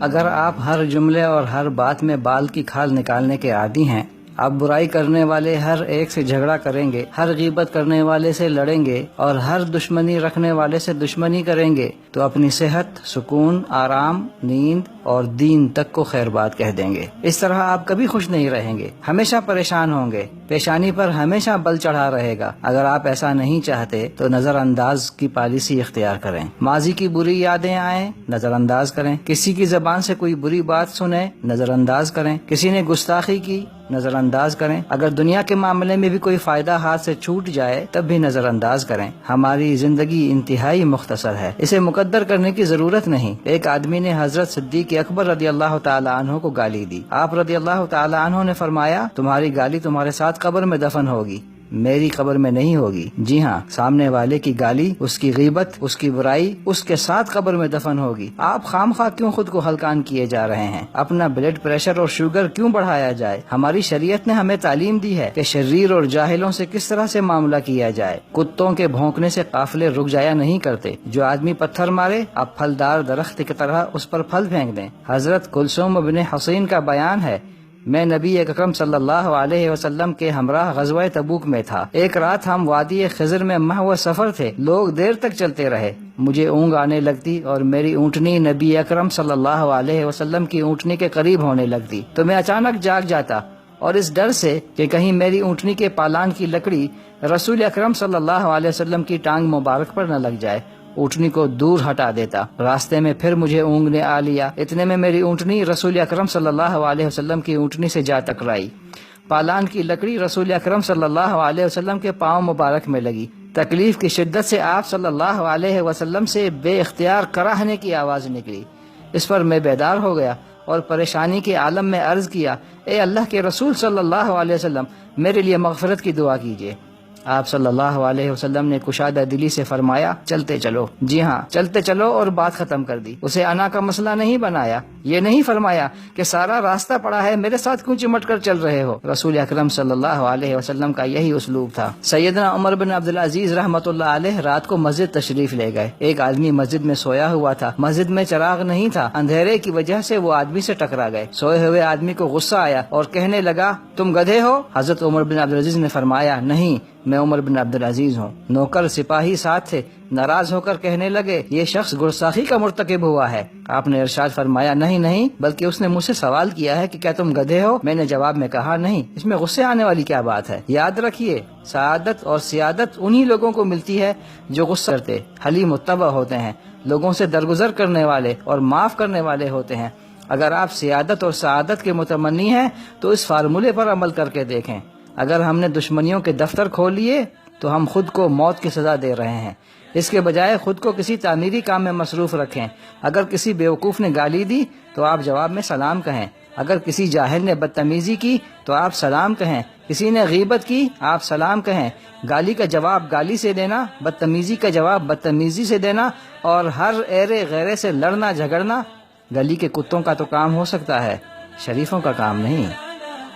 اگر آپ ہر جملے اور ہر بات میں بال کی کھال نکالنے کے عادی ہیں، آپ برائی کرنے والے ہر ایک سے جھگڑا کریں گے، ہر غیبت کرنے والے سے لڑیں گے اور ہر دشمنی رکھنے والے سے دشمنی کریں گے، تو اپنی صحت، سکون، آرام، نیند اور دین تک کو خیر بات کہہ دیں گے۔ اس طرح آپ کبھی خوش نہیں رہیں گے، ہمیشہ پریشان ہوں گے، پیشانی پر ہمیشہ بل چڑھا رہے گا۔ اگر آپ ایسا نہیں چاہتے تو نظر انداز کی پالیسی اختیار کریں۔ ماضی کی بری یادیں آئیں، نظر انداز کریں۔ کسی کی زبان سے کوئی بری بات سنیں، نظر انداز کریں۔ کسی نے گستاخی کی، نظر انداز کریں۔ اگر دنیا کے معاملے میں بھی کوئی فائدہ ہاتھ سے چھوٹ جائے تب بھی نظر انداز کریں۔ ہماری زندگی انتہائی مختصر ہے، اسے مقدر کرنے کی ضرورت نہیں۔ ایک آدمی نے حضرت صدیق اکبر رضی اللہ تعالی عنہ کو گالی دی۔ آپ رضی اللہ تعالی عنہ نے فرمایا، تمہاری گالی تمہارے ساتھ قبر میں دفن ہوگی، میری قبر میں نہیں ہوگی۔ جی ہاں، سامنے والے کی گالی، اس کی غیبت، اس کی برائی اس کے ساتھ قبر میں دفن ہوگی۔ آپ خام خواہ کیوں خود کو ہلکان کیے جا رہے ہیں؟ اپنا بلڈ پریشر اور شوگر کیوں بڑھایا جائے؟ ہماری شریعت نے ہمیں تعلیم دی ہے کہ شریر اور جاہلوں سے کس طرح سے معاملہ کیا جائے۔ کتوں کے بھونکنے سے قافلے رک جایا نہیں کرتے۔ جو آدمی پتھر مارے، آپ پھلدار درخت کی طرح اس پر پھل پھینک دیں۔ حضرت کلثوم بن حصین کا بیان ہے، میں نبی اکرم صلی اللہ علیہ وسلم کے ہمراہ غزوہ تبوک میں تھا۔ ایک رات ہم وادی خضر میں محو سفر تھے، لوگ دیر تک چلتے رہے، مجھے اونگ آنے لگتی اور میری اونٹنی نبی اکرم صلی اللہ علیہ وسلم کی اونٹنی کے قریب ہونے لگتی تو میں اچانک جاگ جاتا، اور اس ڈر سے کہ کہیں میری اونٹنی کے پالان کی لکڑی رسول اکرم صلی اللہ علیہ وسلم کی ٹانگ مبارک پر نہ لگ جائے، اونٹنی کو دور ہٹا دیتا۔ راستے میں پھر مجھے اونگ نے آ لیا، اتنے میں میری اونٹنی رسول اکرم صلی اللہ علیہ وسلم کی اونٹنی سے جا ٹکرائی، پالان کی لکڑی رسول اکرم صلی اللہ علیہ وسلم کے پاؤں مبارک میں لگی۔ تکلیف کی شدت سے آپ صلی اللہ علیہ وسلم سے بے اختیار کراہنے کی آواز نکلی۔ اس پر میں بیدار ہو گیا اور پریشانی کے عالم میں عرض کیا، اے اللہ کے رسول صلی اللہ علیہ وسلم، میرے لیے مغفرت کی دعا کیجیے۔ آپ صلی اللہ علیہ وسلم نے کشادہ دلی سے فرمایا، چلتے چلو۔ جی ہاں، چلتے چلو، اور بات ختم کر دی۔ اسے انا کا مسئلہ نہیں بنایا، یہ نہیں فرمایا کہ سارا راستہ پڑا ہے، میرے ساتھ کیوں چمٹ کر چل رہے ہو۔ رسول اکرم صلی اللہ علیہ وسلم کا یہی اسلوب تھا۔ سیدنا عمر بن عبدالعزیز رحمۃ اللہ علیہ رات کو مسجد تشریف لے گئے۔ ایک آدمی مسجد میں سویا ہوا تھا، مسجد میں چراغ نہیں تھا، اندھیرے کی وجہ سے وہ آدمی سے ٹکرا گئے۔ سوئے ہوئے آدمی کو غصہ آیا اور کہنے لگا، تم گدھے ہو؟ حضرت عمر بن عبدالعزیز نے فرمایا، نہیں، میں عمر بن عبدالعزیز ہوں۔ نوکر سپاہی ساتھ تھے، ناراض ہو کر کہنے لگے، یہ شخص گستاخی کا مرتکب ہوا ہے۔ آپ نے ارشاد فرمایا، نہیں نہیں، بلکہ اس نے مجھ سے سوال کیا ہے کہ کیا تم گدھے ہو؟ میں نے جواب میں کہا نہیں۔ اس میں غصے آنے والی کیا بات ہے؟ یاد رکھیے، سعادت اور سیادت انہی لوگوں کو ملتی ہے جو غصہ کرتے، حلیم متبع ہوتے ہیں، لوگوں سے درگزر کرنے والے اور معاف کرنے والے ہوتے ہیں۔ اگر آپ سیادت اور سعادت کے متمنی ہیں تو اس فارمولے پر عمل کر کے دیکھیں۔ اگر ہم نے دشمنیوں کے دفتر کھول لیے تو ہم خود کو موت کی سزا دے رہے ہیں۔ اس کے بجائے خود کو کسی تعمیری کام میں مصروف رکھیں۔ اگر کسی بیوقوف نے گالی دی تو آپ جواب میں سلام کہیں۔ اگر کسی جاہل نے بدتمیزی کی تو آپ سلام کہیں۔ کسی نے غیبت کی، آپ سلام کہیں۔ گالی کا جواب گالی سے دینا، بدتمیزی کا جواب بدتمیزی سے دینا، اور ہر ایرے غیرے سے لڑنا جھگڑنا گلی کے کتوں کا تو کام ہو سکتا ہے، شریفوں کا کام نہیں۔